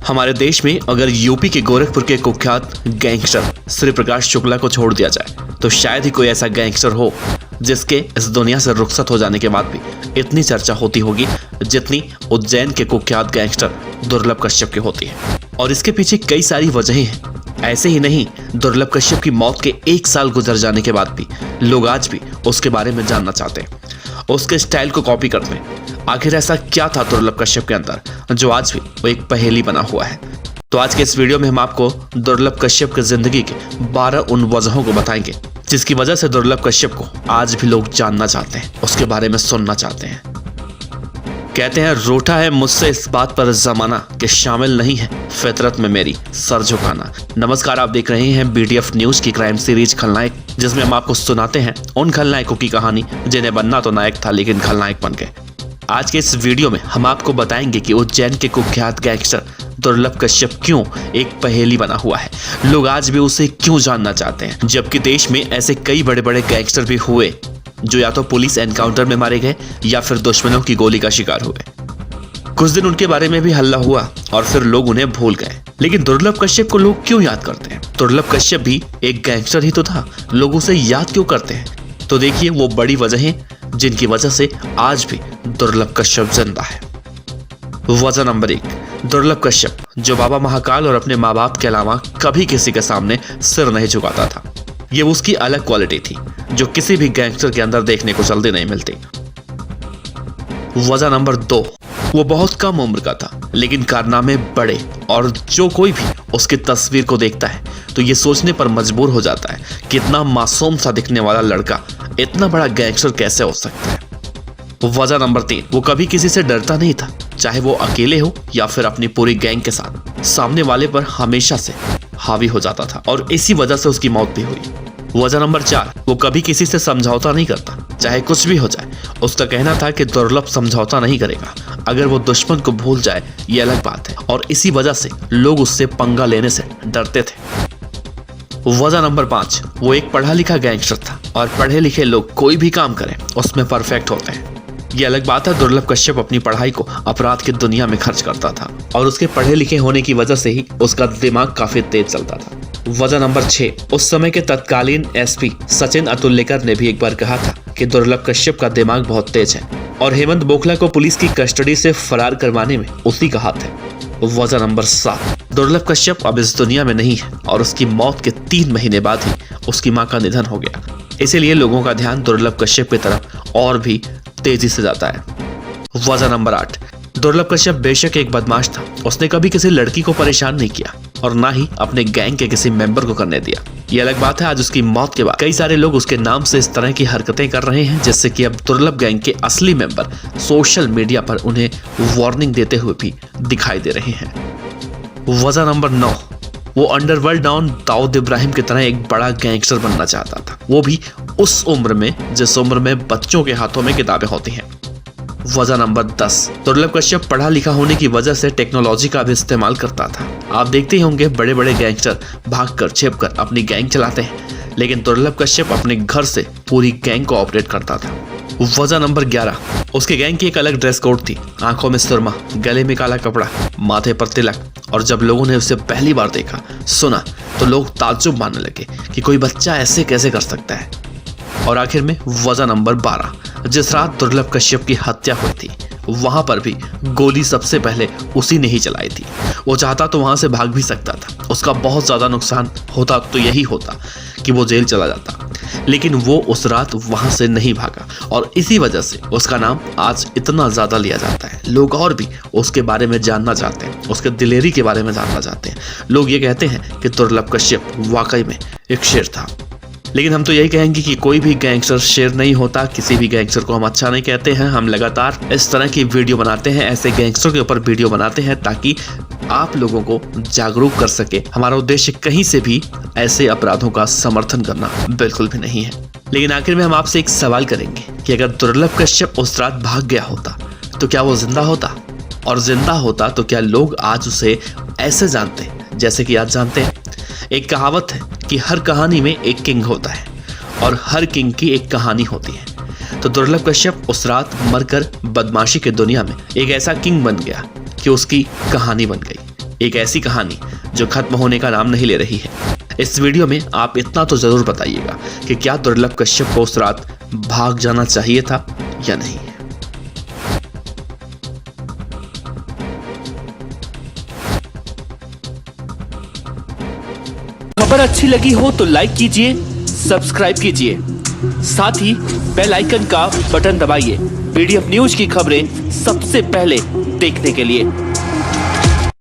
हमारे देश में अगर यूपी के गोरखपुर के कुख्यात गैंगस्टर श्री प्रकाश शुक्ला को छोड़ दिया जाए तो शायद ही कोई ऐसा गैंगस्टर हो जिसके इस दुनिया से रुखसत हो जाने के बाद भी इतनी चर्चा होती होगी जितनी उज्जैन के कुख्यात गैंगस्टर दुर्लभ कश्यप की होती है। और इसके पीछे कई सारी वजहें हैं। ऐसे ही नहीं, दुर्लभ कश्यप की मौत के 1 साल गुजर जाने के बाद भी लोग आज भी उसके बारे में जानना चाहते हैं, उसके स्टाइल को कॉपी करते हैं। आखिर ऐसा क्या था दुर्लभ कश्यप के अंदर जो आज भी वो एक पहेली बना हुआ है। तो आज के इस वीडियो में हम आपको दुर्लभ कश्यप की जिंदगी के 12 उन वजहों को बताएंगे जिसकी वजह से दुर्लभ कश्यप को आज भी लोग जानना चाहते हैं, उसके बारे में सुनना चाहते हैं। कहते हैं रूठा है मुझसे इस बात पर जमाना कि शामिल नहीं है फितरत में मेरी सर झुकाना। नमस्कार, आप देख रहे हैं BDF न्यूज की क्राइम सीरीज खलनायक, जिसमें हम आपको सुनाते हैं उन खलनायकों की कहानी जिन्हें बनना तो नायक था लेकिन खलनायक बन गए। आज के इस वीडियो में हम आपको बताएंगे कि उज्जैन के कुख्यात गैंगस्टर दुर्लभ कश्यप क्यों एक पहेली बना हुआ है, लोग आज भी उसे क्यों जानना चाहते हैं, जबकि देश में ऐसे कई बड़े बड़े गैंगस्टर भी हुए जो या तो पुलिस एनकाउंटर में मारे गए या फिर दुश्मनों की गोली का शिकार हुए। कुछ दिन उनके बारे में भी हल्ला हुआ और फिर लोग उन्हें भूल गए, लेकिन दुर्लभ कश्यप को लोग क्यों याद करते हैं? दुर्लभ कश्यप भी एक गैंगस्टर ही तो था, लोग उसे याद क्यों करते हैं? तो देखिए वो बड़ी वजहें जिनकी वजह से आज भी दुर्लभ कश्यप जिंदा है। वजह नंबर 1, दुर्लभ कश्यप जो बाबा महाकाल और अपने माँ बाप के अलावा कभी किसी के सामने सिर नहीं झुकाता था। ये उसकी अलग क्वालिटी थी जो किसी भी गैंगस्टर के अंदर देखने को जल्दी नहीं मिलती। वजह नंबर 2, वो बहुत कम उम्र का था लेकिन कारनामे बड़े, और जो कोई भी उसकी तस्वीर को देखता है तो ये सोचने पर मजबूर हो जाता है कि इतना मासूम सा दिखने वाला लड़का इतना बड़ा गैंगस्टर कैसे हो सकता है। वजह नंबर 3, वो कभी किसी से डरता नहीं था, चाहे वो अकेले हो या फिर अपनी पूरी गैंग के साथ। सामने वाले पर हमेशा से हावी हो जाता था और इसी वजह से उसकी मौत भी हुई। वजह नंबर 4, वो कभी किसी से समझौता नहीं करता, चाहे कुछ भी हो जाए। उसका कहना था कि दुर्लभ समझौता नहीं करेगा, अगर वो दुश्मन को भूल जाए ये अलग बात है, और इसी वजह से लोग उससे पंगा लेने से डरते थे। वजह नंबर 5, वो एक पढ़ा लिखा गैंगस्टर था और पढ़े लिखे लोग कोई भी काम करें उसमें परफेक्ट होते हैं। ये अलग बात है, दुर्लभ कश्यप अपनी पढ़ाई को अपराध की दुनिया में खर्च करता था और उसके पढ़े लिखे होने की वजह से ही उसका दिमाग काफी तेज चलता था। वजह नंबर 6, उस समय के तत्कालीन SP सचिन अतुल्यकर ने भी एक बार कहा था कि दुर्लभ कश्यप का दिमाग बहुत तेज है और हेमंत बोखला को पुलिस की कस्टडी से फरार करवाने में उसी का हाथ है। वजह नंबर 7, दुर्लभ कश्यप अब इस दुनिया में नहीं है और उसकी मौत के 3 महीने बाद ही उसकी मां का निधन हो गया। इसीलिए लोगों का ध्यान दुर्लभ कश्यप की तरफ और भी तेजी से जाता है। वजह नंबर 8, दुर्लभ कश्यप बेशक एक बदमाश था, उसने कभी किसी लड़की को परेशान नहीं किया और ना ही अपने गैंग के किसी मेंबर को करने दिया। ये अलग बात है, आज उसकी मौत के बाद कई सारे लोग उसके नाम से इस तरह की हरकतें कर रहे हैं जिससे कि अब दुर्लभ गैंग के असली मेंबर सोशल मीडिया पर उन्हें वार्निंग देते हुए भी दिखाई दे रहे हैं। वजह नंबर 9, वो अंडरवर्ल्ड डॉन दाऊद इब्राहिम की तरह एक बड़ा गैंगस्टर बनना चाहता था, वो भी उस उम्र में जिस उम्र में बच्चों के हाथों में किताबें होती हैं। वजह नंबर 10, दुर्लभ कश्यप पढ़ा लिखा होने की वजह से टेक्नोलॉजी का भी इस्तेमाल करता था। आप देखते ही होंगे बड़े बड़े गैंगस्टर भागकर छिपकर अपनी गैंग चलाते हैं, लेकिन दुर्लभ कश्यप अपने घर से पूरी गैंग को ऑपरेट करता था। वजह नंबर 11, उसके गैंग की एक अलग ड्रेस कोड थी, आंखों में सुरमा, गले में काला कपड़ा, माथे पर तिलक, और जब लोगों ने उसे पहली बार देखा सुना तो लोग ताज्जुब मानने लगे कि कोई बच्चा ऐसे कैसे कर सकता है। और आखिर में वजह नंबर 12, जिस रात दुर्लभ कश्यप की हत्या हुई थी वहां पर भी गोली सबसे पहले उसी ने ही चलाई थी। वो चाहता तो वहां से भाग भी सकता था, उसका बहुत ज्यादा नुकसान होता तो यही होता कि वो जेल चला जाता, लेकिन वो उस रात वहां से नहीं भागा और इसी वजह से उसका नाम आज इतना ज्यादा लिया जाता है। लोग और भी उसके बारे में जानना चाहते हैं, उसके दिलेरी के बारे में जानना चाहते हैं। लोग ये कहते हैं कि दुर्लभ कश्यप वाकई में एक शेर था, लेकिन हम तो यही कहेंगे कि कोई भी गैंगस्टर शेर नहीं होता। किसी भी गैंगस्टर को हम अच्छा नहीं कहते हैं। हम लगातार इस तरह की वीडियो बनाते हैं, ऐसे गैंगस्टर के ऊपर वीडियो बनाते हैं ताकि आप लोगों को जागरूक कर सके। हमारा उद्देश्य कहीं से भी ऐसे अपराधों का समर्थन करना बिल्कुल भी नहीं है। लेकिन आखिर में हम आपसे एक सवाल करेंगे कि अगर दुर्लभ कश्यप उस रात भाग गया होता तो क्या वो जिंदा होता? और जिंदा होता तो क्या लोग आज उसे ऐसे जानते जैसे कि आज जानते हैं? एक कहावत है कि हर कहानी में एक किंग होता है और हर किंग की एक कहानी होती है। तो दुर्लभ कश्यप उस रात मरकर बदमाशी की दुनिया में एक ऐसा किंग बन गया कि उसकी कहानी बन गई। एक ऐसी कहानी जो खत्म होने का नाम नहीं ले रही है। इस वीडियो में आप इतना तो जरूर बताइएगा कि क्या दुर्लभ कश्यप को उस रात भाग जाना चाहिए था या नहीं। खबर अच्छी लगी हो तो लाइक कीजिए, सब्सक्राइब कीजिए, साथ ही बेल आइकन का बटन दबाइए पीडीएफ न्यूज की खबरें सबसे पहले देखने के लिए।